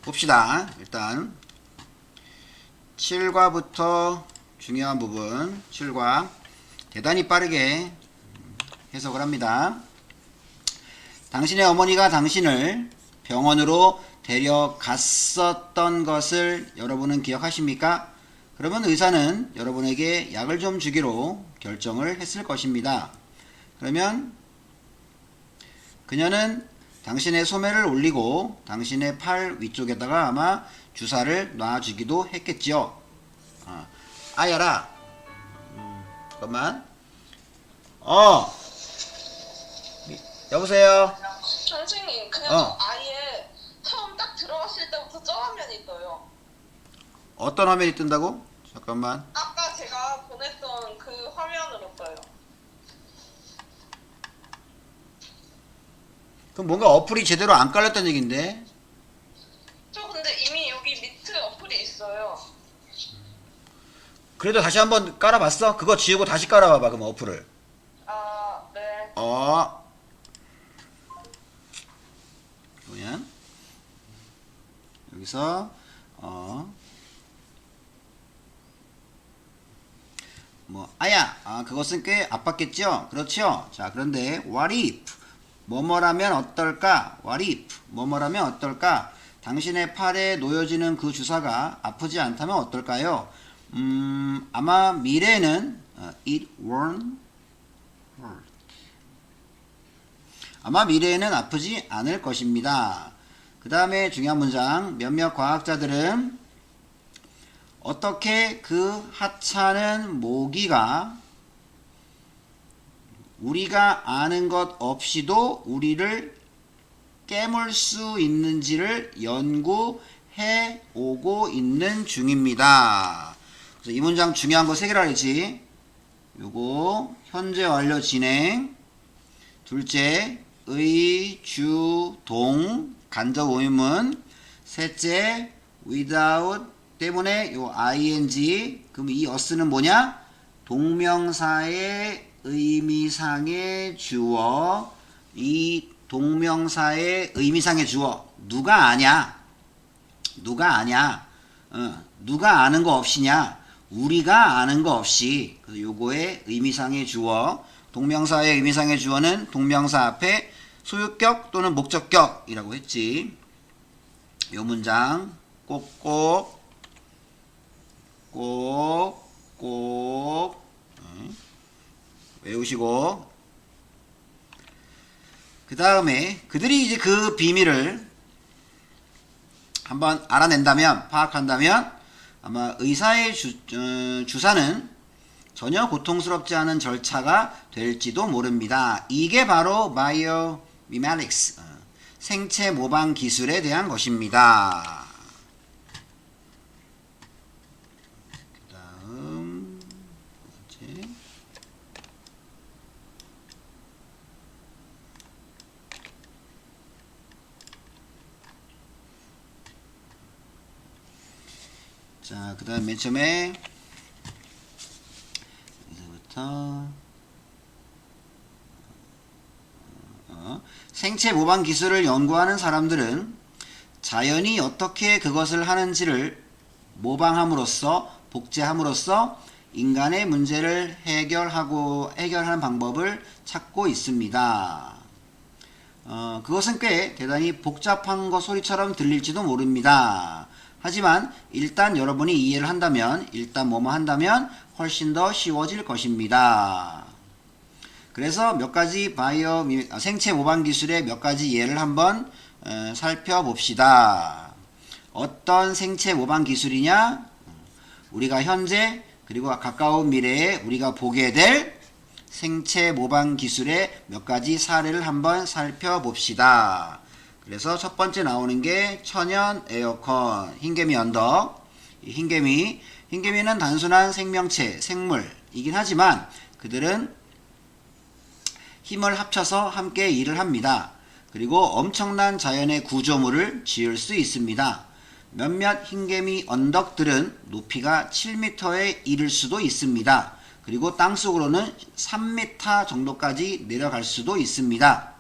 봅시다. 일단 7과부터 중요한 부분 7과 대단히 빠르게 해석을 합니다. 당신의 어머니가 당신을 병원으로 데려갔었던 것을 여러분은 기억하십니까? 그러면 의사는 여러분에게 약을 좀 주기로 결정을 했을 것입니다. 그러면 그녀는 당신의 소매를 올리고 당신의 팔 위쪽에다가 아마 주사를 놔주기도 했겠죠. 아야라, 잠깐만. 여보세요. 선생님, 그냥 아예 처음 딱 들어갔을 때부터 저 화면이 떠요. 어떤 화면이 뜬다고? 잠깐만. 아까 제가 보냈던 그 화면으로 떠요. 그럼 뭔가 어플이 제대로 안 깔렸다는 얘긴데. 저 근데 이미 여기 밑에 어플이 있어요. 그래도 다시 한번 깔아봤어? 그거 지우고 다시 깔아봐봐. 그럼 어플을. 아, 네. 뭐냐? 여기서 아야, 그것은 꽤 아팠겠죠? 그렇죠? 자, 그런데 what if 뭐뭐라면 어떨까? what if 뭐뭐라면 어떨까? 당신의 팔에 놓여지는 그 주사가 아프지 않다면 어떨까요? 아마 미래에는 it won't hurt. 아마 미래에는 아프지 않을 것입니다. 그 다음에 중요한 문장. 몇몇 과학자들은 어떻게 그 하찮은 모기가 우리가 아는 것 없이도 우리를 깨물 수 있는지를 연구해 오고 있는 중입니다. 그래서 이 문장 중요한 거 3개라 그랬지. 요거 현재 완료 진행. 둘째 의, 주, 동 간접 의문. 셋째 without 때문에 요 ing. 그럼 이 us는 뭐냐? 동명사의 의미상의 주어. 이 동명사의 의미상의 주어 누가 아냐? 누가 아냐? 누가 아는 거 없이냐? 우리가 아는 거 없이. 요거의 의미상의 주어. 동명사의 의미상의 주어는 동명사 앞에 소유격 또는 목적격이라고 했지. 요 문장 꼭꼭 외우시고, 그 다음에 그들이 이제 그 비밀을 한번 알아낸다면, 파악한다면 아마 의사의 주사는 전혀 고통스럽지 않은 절차가 될지도 모릅니다. 이게 바로 바이오미메틱스, 생체 모방 기술에 대한 것입니다. 그 다음 자, 그 다음 맨 처음에 여기서부터 생체 모방 기술을 연구하는 사람들은 자연이 어떻게 그것을 하는지를 모방함으로써, 복제함으로써 인간의 문제를 해결하는 방법을 찾고 있습니다. 그것은 꽤 대단히 복잡한 것 소리처럼 들릴지도 모릅니다. 하지만 일단 여러분이 이해를 한다면, 일단 뭐뭐 한다면 훨씬 더 쉬워질 것입니다. 그래서 몇 가지 생체 모방 기술의 몇 가지 예를 한번 살펴봅시다. 어떤 생체 모방 기술이냐? 우리가 현재 그리고 가까운 미래에 우리가 보게 될 생체 모방 기술의 몇 가지 사례를 한번 살펴봅시다. 그래서 첫 번째 나오는 게 천연 에어컨, 흰개미 언덕. 흰개미는 단순한 생명체, 생물이긴 하지만 그들은 힘을 합쳐서 함께 일을 합니다. 그리고 엄청난 자연의 구조물을 지을 수 있습니다. 몇몇 흰개미 언덕들은 높이가 7m에 이를 수도 있습니다. 그리고 땅속으로는 3m 정도까지 내려갈 수도 있습니다.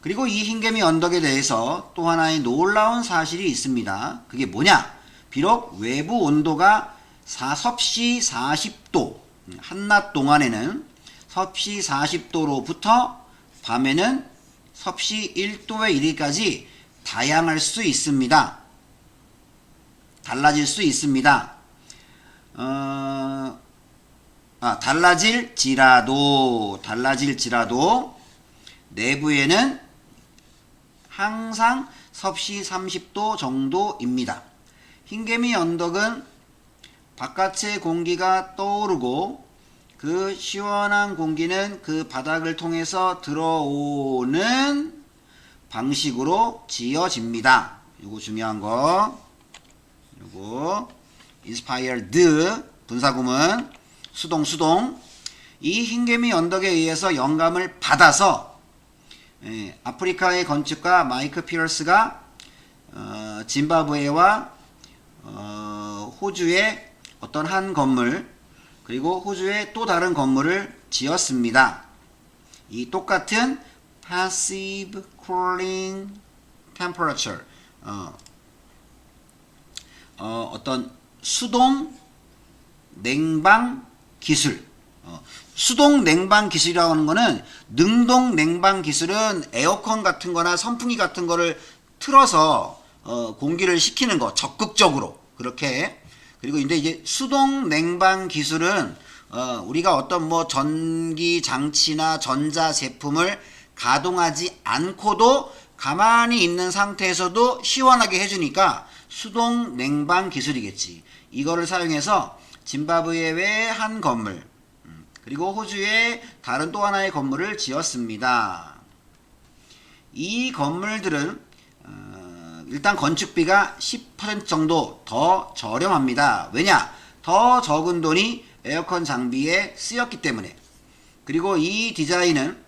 그리고 이 흰개미 언덕에 대해서 또 하나의 놀라운 사실이 있습니다. 그게 뭐냐? 비록 외부 온도가 섭씨 40도, 한낮 동안에는 섭씨 40도로부터 밤에는 섭씨 1도에 이르기까지 다양할 수 있습니다. 달라질 수 있습니다. 달라질지라도 내부에는 항상 섭씨 30도 정도입니다. 흰개미 언덕은 바깥의 공기가 떠오르고 그 시원한 공기는 그 바닥을 통해서 들어오는 방식으로 지어집니다. 요거 중요한 거. 요거 inspired 분사구문 수동 이 흰개미 언덕에 의해서 영감을 받아서 아프리카의 건축가 마이크 피어스가 짐바브웨와 호주의 어떤 한 건물 그리고 호주의 또 다른 건물을 지었습니다. 이 똑같은 passive cooling temperature 어떤 수동 냉방 기술 수동 냉방 기술이라고 하는 거는 능동 냉방 기술은 에어컨 같은 거나 선풍기 같은 거를 틀어서 공기를 식히는 거 적극적으로 그렇게 그리고 이제 수동 냉방 기술은 우리가 어떤 뭐 전기 장치나 전자 제품을 가동하지 않고도 가만히 있는 상태에서도 시원하게 해주니까 수동 냉방 기술이겠지. 이거를 사용해서 짐바브웨의 한 건물 그리고 호주의 다른 또 하나의 건물을 지었습니다. 이 건물들은 일단 건축비가 10% 정도 더 저렴합니다. 왜냐? 더 적은 돈이 에어컨 장비에 쓰였기 때문에. 그리고 이 디자인은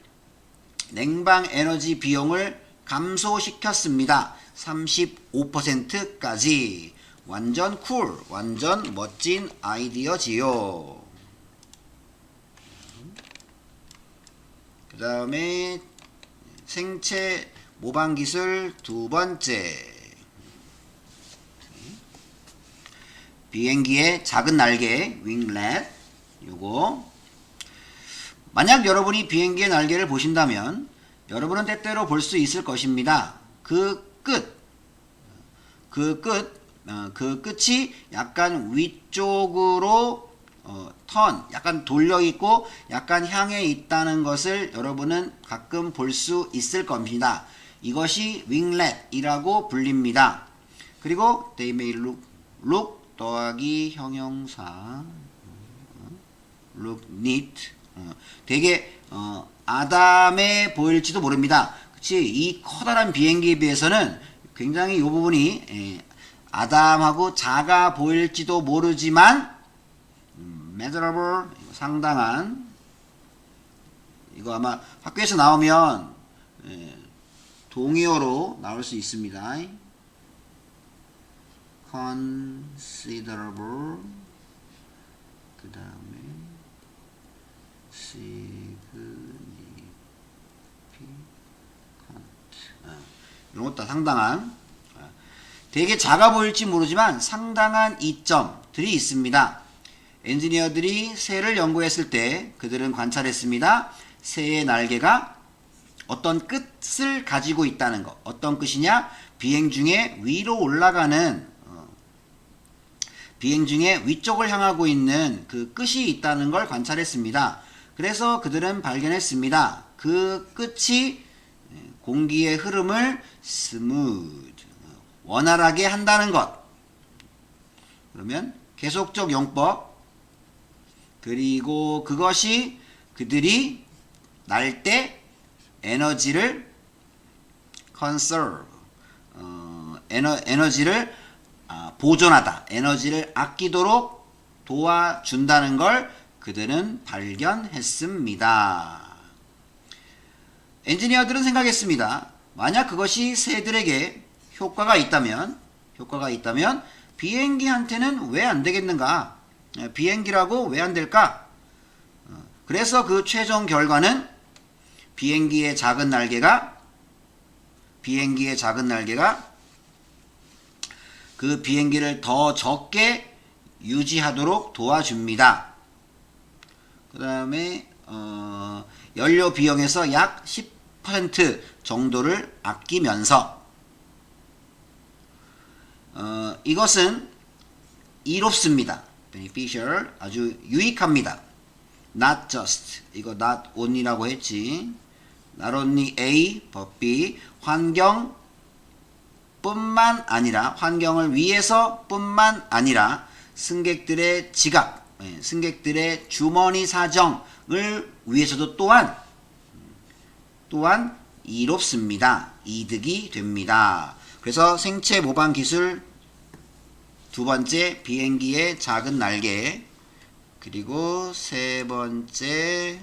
냉방 에너지 비용을 감소시켰습니다. 35%까지. 완전 쿨, 완전 멋진 아이디어지요. 그 다음에 생체 모방 기술 두 번째. 비행기의 작은 날개, 윙렛. 요거. 만약 여러분이 비행기의 날개를 보신다면 여러분은 때때로 볼 수 있을 것입니다. 그 끝이 약간 위쪽으로 약간 돌려 있고 약간 향해 있다는 것을 여러분은 가끔 볼 수 있을 겁니다. 이것이 윙렛이라고 불립니다. 그리고 they may look 더하기 형용사 look neat 되게 아담해 보일지도 모릅니다. 그치? 이 커다란 비행기에 비해서는 굉장히 이 부분이 아담하고 작아 보일지도 모르지만 measurable 상당한 이거 아마 학교에서 나오면 동의어로 나올 수 있습니다. considerable 그 다음에 이런 것도 상당한 되게 작아 보일지 모르지만 상당한 이점들이 있습니다. 엔지니어들이 새를 연구했을 때 그들은 관찰했습니다. 새의 날개가 어떤 끝을 가지고 있다는 것. 어떤 끝이냐? 비행 중에 위로 올라가는 비행 중에 위쪽을 향하고 있는 그 끝이 있다는 걸 관찰했습니다. 그래서 그들은 발견했습니다. 그 끝이 공기의 흐름을 스무드 원활하게 한다는 것. 그러면 계속적 용법 그리고 그것이 그들이 날 때 에너지를 conserve 에너지를 보존하다 에너지를 아끼도록 도와준다는 걸 그들은 발견했습니다. 엔지니어들은 생각했습니다. 만약 그것이 새들에게 효과가 있다면 비행기한테는 왜 안 되겠는가? 비행기라고 왜 안 될까? 그래서 그 최종 결과는 비행기의 작은 날개가 비행기의 작은 날개가 그 비행기를 더 적게 유지하도록 도와줍니다. 그 다음에 연료 비용에서 약 10% 정도를 아끼면서 이것은 이롭습니다. beneficial 아주 유익합니다. not just 이거 not only라고 했지. not only A but B 환경뿐만 아니라 환경을 위해서 뿐만 아니라 승객들의 지갑, 승객들의 주머니 사정을 위해서도 또한 이롭습니다. 이득이 됩니다. 그래서 생체 모방 기술 두 번째 비행기의 작은 날개 그리고 세 번째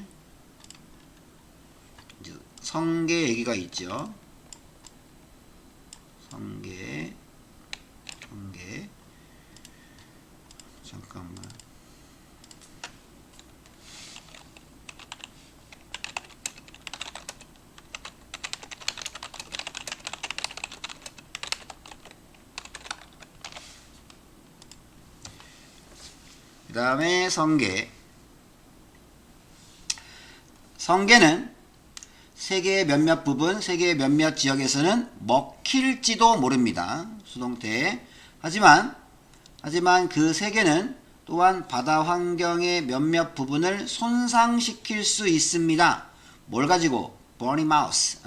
성게 얘기가 있죠. 성게 잠깐만. 그 다음에 성게는 세계의 몇몇 부분, 세계의 몇몇 지역에서는 먹힐지도 모릅니다. 수동태. 하지만 그 세계는 또한 바다 환경의 몇몇 부분을 손상시킬 수 있습니다. 뭘 가지고? 버니 마우스.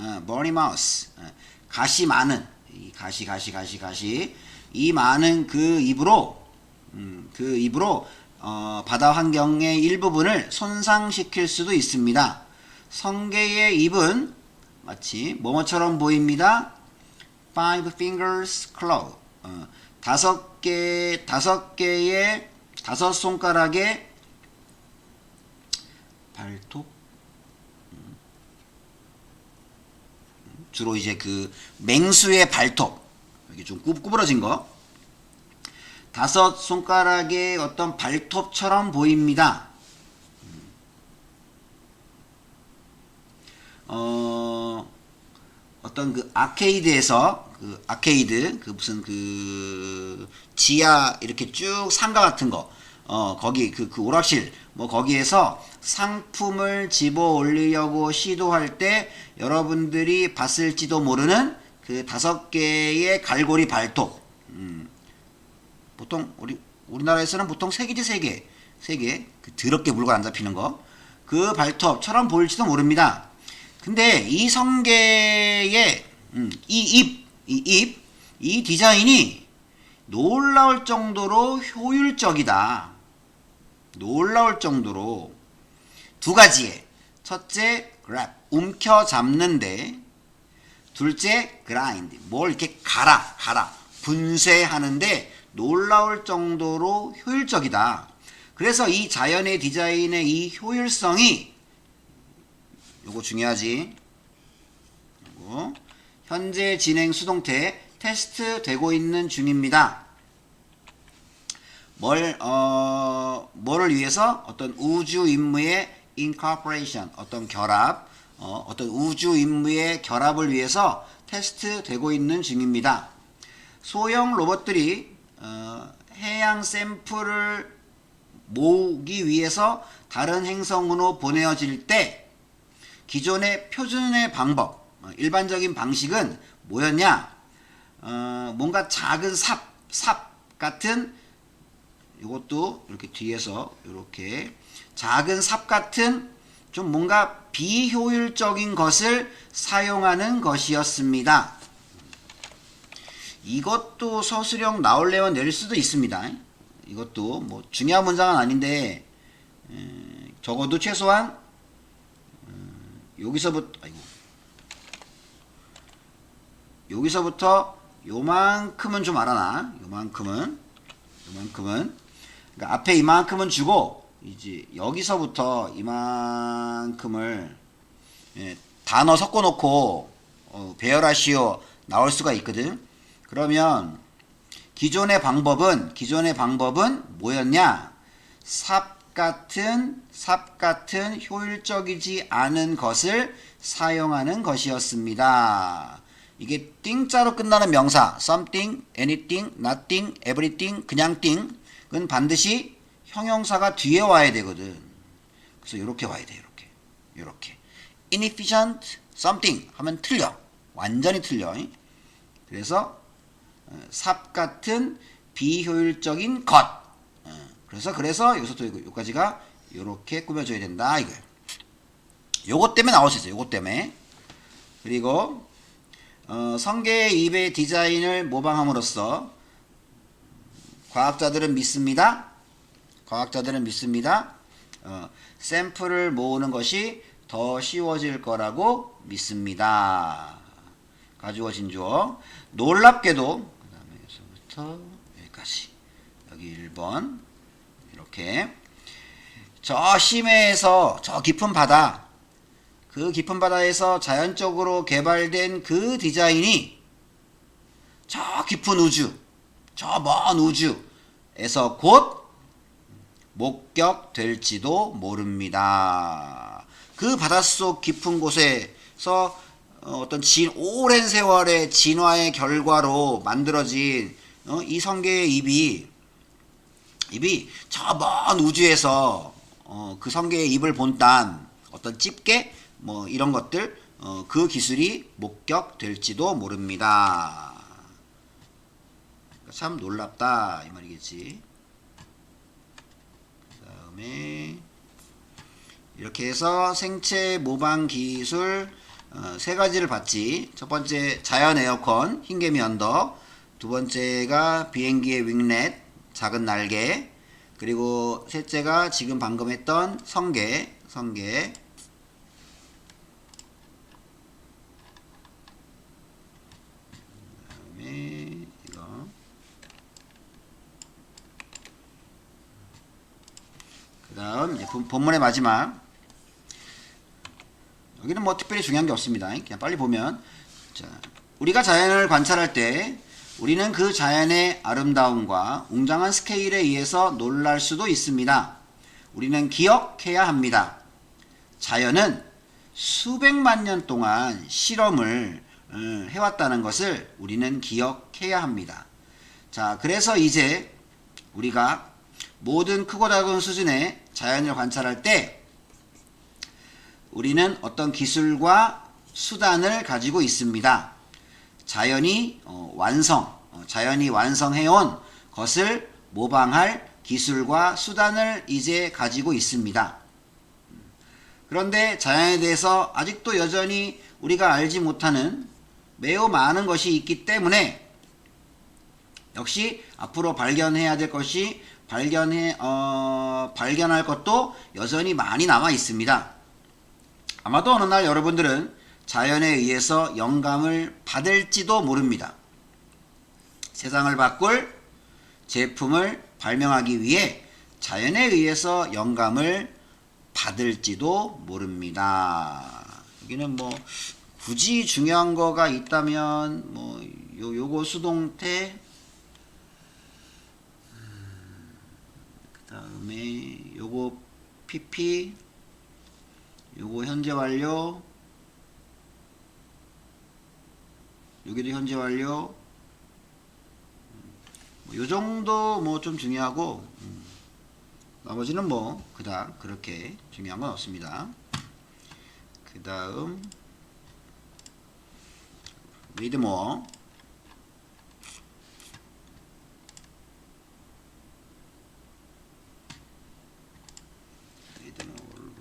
가시 많은 이 가시 이 많은 그 입으로 바다 환경의 일부분을 손상시킬 수도 있습니다. 성게의 입은 마치 뭐뭐처럼 보입니다. Five fingers claw. 다섯 손가락의 발톱. 주로 이제 그 맹수의 발톱. 이렇게 좀 구부러진 거. 다섯 손가락의 어떤 발톱처럼 보입니다. 어떤 그 아케이드에서 무슨 그 지하 이렇게 쭉 상가 같은 거 거기 그 오락실 뭐 거기에서 상품을 집어 올리려고 시도할 때 여러분들이 봤을지도 모르는 그 5개의 갈고리 발톱. 보통 우리나라에서는 보통 3개지 3개 그 더럽게 물건 안 잡히는 거 그 발톱처럼 보일지도 모릅니다. 근데 이 성게의 이 디자인이 놀라울 정도로 효율적이다. 놀라울 정도로 두 가지에 첫째 grab 움켜잡는데 둘째 grind 뭘 이렇게 갈아 분쇄하는데 놀라울 정도로 효율적이다. 그래서 이 자연의 디자인의 이 효율성이 요거 중요하지. 요거 현재 진행 수동태 테스트 되고 있는 중입니다. 뭐를 위해서? 어떤 우주 임무의 incorporation, 어떤 결합, 어떤 우주 임무의 결합을 위해서 테스트 되고 있는 중입니다. 소형 로봇들이 해양 샘플을 모으기 위해서 다른 행성으로 보내어질 때 기존의 표준의 방법, 일반적인 방식은 뭐였냐? 뭔가 작은 삽 같은 이것도 이렇게 뒤에서 이렇게 작은 삽 같은 좀 뭔가 비효율적인 것을 사용하는 것이었습니다. 이것도 서술형 나올래면 낼 수도 있습니다. 이것도 뭐 중요한 문장은 아닌데 적어도 최소한 여기서부터 요만큼은 좀 알아놔. 요만큼은 그러니까 앞에 이만큼은 주고 이제 여기서부터 이만큼을 단어 섞어놓고 배열하시오 나올 수가 있거든. 그러면 기존의 방법은 뭐였냐? 삽 같은 효율적이지 않은 것을 사용하는 것이었습니다. 이게 띵자로 끝나는 명사 something, anything, nothing, everything, 그냥 띵은 반드시 형용사가 뒤에 와야 되거든. 그래서 이렇게 와야 돼. 이렇게 inefficient something 하면 틀려. 완전히 틀려. 그래서 삽 같은 비효율적인 것. 그래서 여기서부터 여기까지가 이렇게 꾸며줘야 된다 이거예요. 요것 때문에 나올 수 있어요. 요것 때문에. 그리고 성게의 입의 디자인을 모방함으로써 과학자들은 믿습니다. 샘플을 모으는 것이 더 쉬워질 거라고 믿습니다. 가주어 진주어. 놀랍게도 그 다음에 여기서부터 여기까지. 여기 1번 이렇게 저 심해에서 저 깊은 바다, 그 깊은 바다에서 자연적으로 개발된 그 디자인이 저 깊은 우주, 저 먼 우주에서 곧 목격될지도 모릅니다. 그 바닷속 깊은 곳에서 어떤 오랜 세월의 진화의 결과로 만들어진 이 성게의 입이 저 먼 우주에서 그 성게의 입을 본딴 어떤 집게 뭐 이런 것들 그 기술이 목격될지도 모릅니다. 참 놀랍다 이 말이겠지. 그 다음에 이렇게 해서 생체 모방 기술 세 가지를 봤지. 첫 번째 자연 에어컨 흰개미 언덕, 두 번째가 비행기의 윙렛 작은 날개, 그리고 셋째가 지금 방금 했던 성게. 그다음에 이거. 그다음 이제 본문의 마지막. 여기는 뭐 특별히 중요한 게 없습니다. 그냥 빨리 보면 자, 우리가 자연을 관찰할 때 우리는 그 자연의 아름다움과 웅장한 스케일에 의해서 놀랄 수도 있습니다. 우리는 기억해야 합니다. 자연은 수백만 년 동안 실험을 해왔다는 것을 우리는 기억해야 합니다. 자, 그래서 이제 우리가 모든 크고 작은 수준의 자연을 관찰할 때 우리는 어떤 기술과 수단을 가지고 있습니다. 자연이 완성해온 것을 모방할 기술과 수단을 이제 가지고 있습니다. 그런데 자연에 대해서 아직도 여전히 우리가 알지 못하는 매우 많은 것이 있기 때문에 역시 앞으로 발견해야 될 것이 발견할 것도 여전히 많이 남아 있습니다. 아마도 어느 날 여러분들은 자연에 의해서 영감을 받을지도 모릅니다. 세상을 바꿀 제품을 발명하기 위해 자연에 의해서 영감을 받을지도 모릅니다. 여기는 뭐 굳이 중요한 거가 있다면 뭐 요거 수동태 그 다음에 요거 PP 요거 현재 완료 여기도 현재 완료 요 정도 뭐 좀 중요하고 나머지는 뭐 그닥 그렇게 중요한 건 없습니다. 그 다음 read more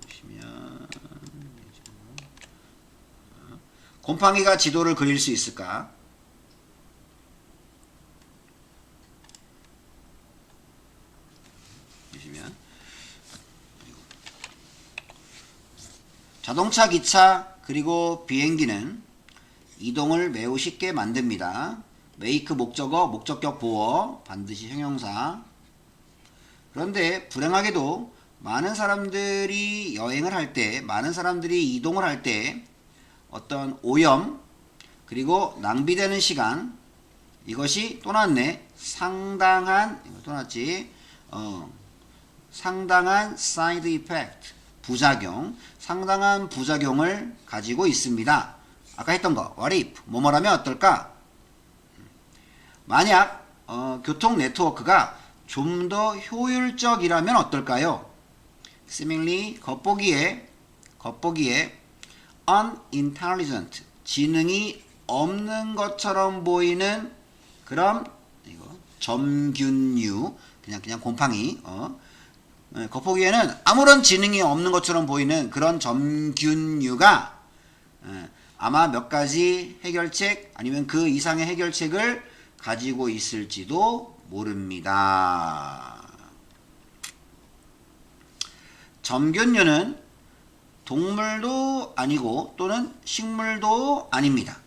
보시면 곰팡이가 지도를 그릴 수 있을까? 보시면 자동차, 기차, 그리고 비행기는 이동을 매우 쉽게 만듭니다. make 목적어, 목적격 보어, 반드시 형용사. 그런데 불행하게도 많은 사람들이 여행을 할 때, 많은 사람들이 이동을 할 때 어떤 오염, 그리고 낭비되는 시간, 이것이 또 났네. 상당한, 이거 또 났지. 상당한 side effect, 부작용, 상당한 부작용을 가지고 있습니다. 아까 했던 거 what if 뭐뭐라면 어떨까? 만약 교통 네트워크가 좀 더 효율적이라면 어떨까요? seemingly 겉보기에 unintelligent 지능이 없는 것처럼 보이는 그런 이거 점균류 그냥 곰팡이 겉보기에는 아무런 지능이 없는 것처럼 보이는 그런 점균류가 아마 몇 가지 해결책 아니면 그 이상의 해결책을 가지고 있을지도 모릅니다. 점균류는 동물도 아니고 또는 식물도 아닙니다.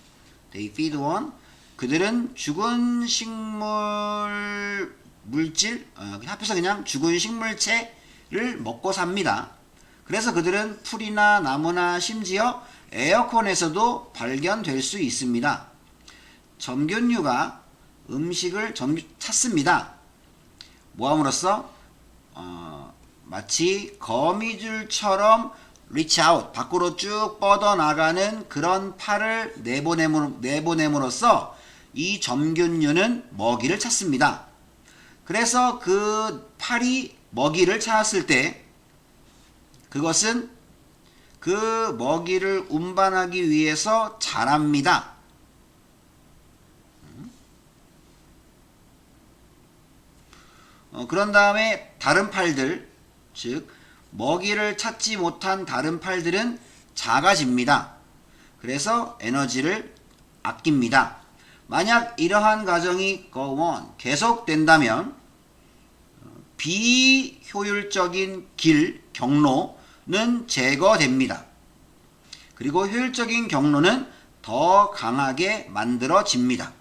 They feed on 그들은 죽은 식물 물질 합해서 그냥 죽은 식물체를 먹고 sap니다. 그래서 그들은 풀이나 나무나 심지어 에어컨에서도 발견될 수 있습니다. 점균류가 음식을 찾습니다. 모함으로써 마치 거미줄처럼 reach out 밖으로 쭉 뻗어나가는 그런 팔을 내보냄으로써 이 점균류는 먹이를 찾습니다. 그래서 그 팔이 먹이를 찾았을 때 그것은 그 먹이를 운반하기 위해서 자랍니다. 그런 다음에 다른 팔들, 즉 먹이를 찾지 못한 다른 팔들은 작아집니다. 그래서 에너지를 아낍니다. 만약 이러한 과정이 go on, 계속된다면 비효율적인 경로는 제거됩니다. 그리고 효율적인 경로는 더 강하게 만들어집니다.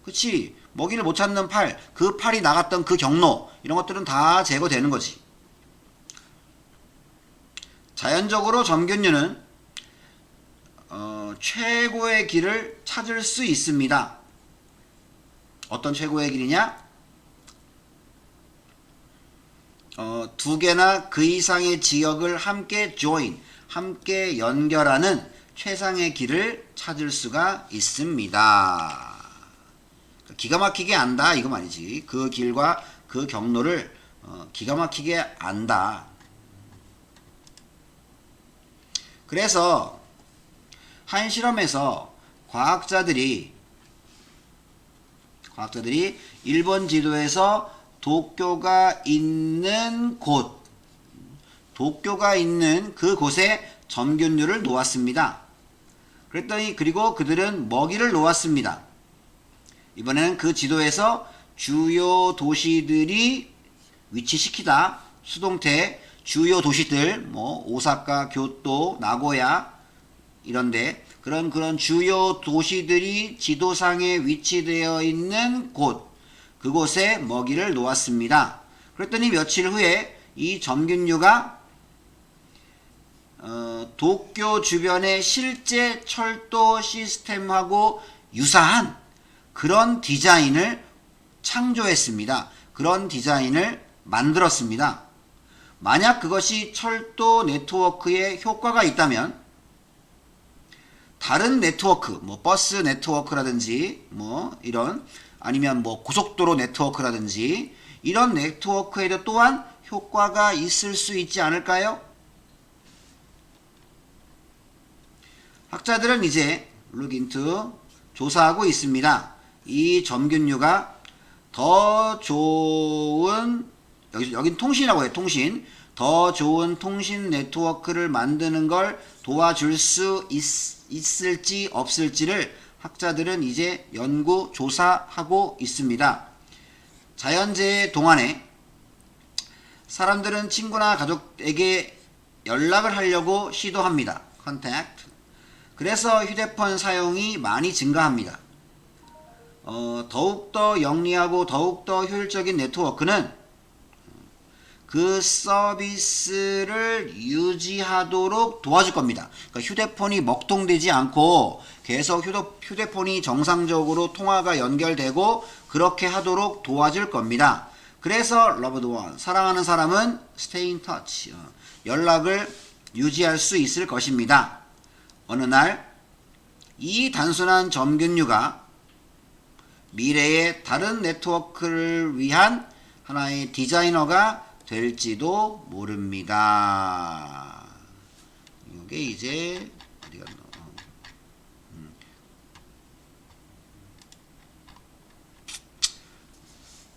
그치? 먹이를 못 찾는 팔, 그 팔이 나갔던 그 경로 이런 것들은 다 제거되는 거지. 자연적으로 점균류는 최고의 길을 찾을 수 있습니다. 어떤 최고의 길이냐? 두 개나 그 이상의 지역을 함께 함께 연결하는 최상의 길을 찾을 수가 있습니다. 기가 막히게 안다 이거 말이지. 그 길과 그 경로를 기가 막히게 안다. 그래서 한 실험에서 과학자들이 일본 지도에서 도쿄가 있는 그곳에 점균류를 놓았습니다. 그리고 그들은 먹이를 놓았습니다. 이번에는 그 지도에서 주요 도시들이 위치시키다. 수동태 주요 도시들 오사카, 교토, 나고야 이런데 그런 주요 도시들이 지도상에 위치되어 있는 그곳에 먹이를 놓았습니다. 그랬더니 며칠 후에 이 점균류가 도쿄 주변의 실제 철도 시스템하고 유사한 그런 디자인을 창조했습니다. 그런 디자인을 만들었습니다. 만약 그것이 철도 네트워크에 효과가 있다면 다른 네트워크, 버스 네트워크라든지 이런 아니면 고속도로 네트워크라든지 이런 네트워크에도 또한 효과가 있을 수 있지 않을까요? 학자들은 이제 look into 조사하고 있습니다. 이 점균류가 더 좋은 여긴 통신이라고 해요. 통신. 더 좋은 통신 네트워크를 만드는 걸 도와줄 수 있을지 없을지를 학자들은 이제 연구 조사하고 있습니다. 자연재해 동안에 사람들은 친구나 가족에게 연락을 하려고 시도합니다. contact. 그래서 휴대폰 사용이 많이 증가합니다. 더욱더 영리하고 더욱더 효율적인 네트워크는 그 서비스를 유지하도록 도와줄 겁니다. 그러니까 휴대폰이 먹통되지 않고 계속 휴대폰이 정상적으로 통화가 연결되고 그렇게 하도록 도와줄 겁니다. 그래서 loved one, 사랑하는 사람은 stay in touch, 연락을 유지할 수 있을 것입니다. 어느 날 이 단순한 점균류가 미래의 다른 네트워크를 위한 하나의 디자이너가 될지도 모릅니다. 이게 이제 어디 갔나?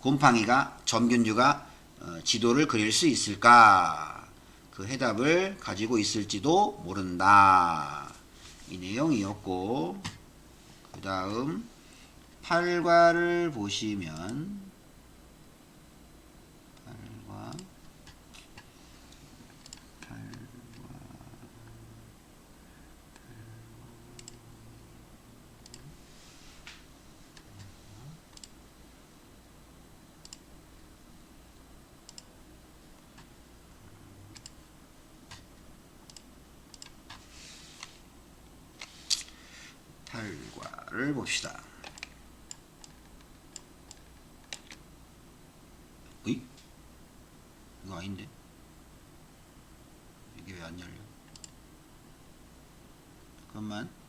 곰팡이가 점균류가 지도를 그릴 수 있을까? 그 해답을 가지고 있을지도 모른다. 이 내용이었고, 그 다음 8과를 보시면 8과 를 봅시다. 어이? 이거 아닌데? 이게 왜 안 열려? 잠깐만.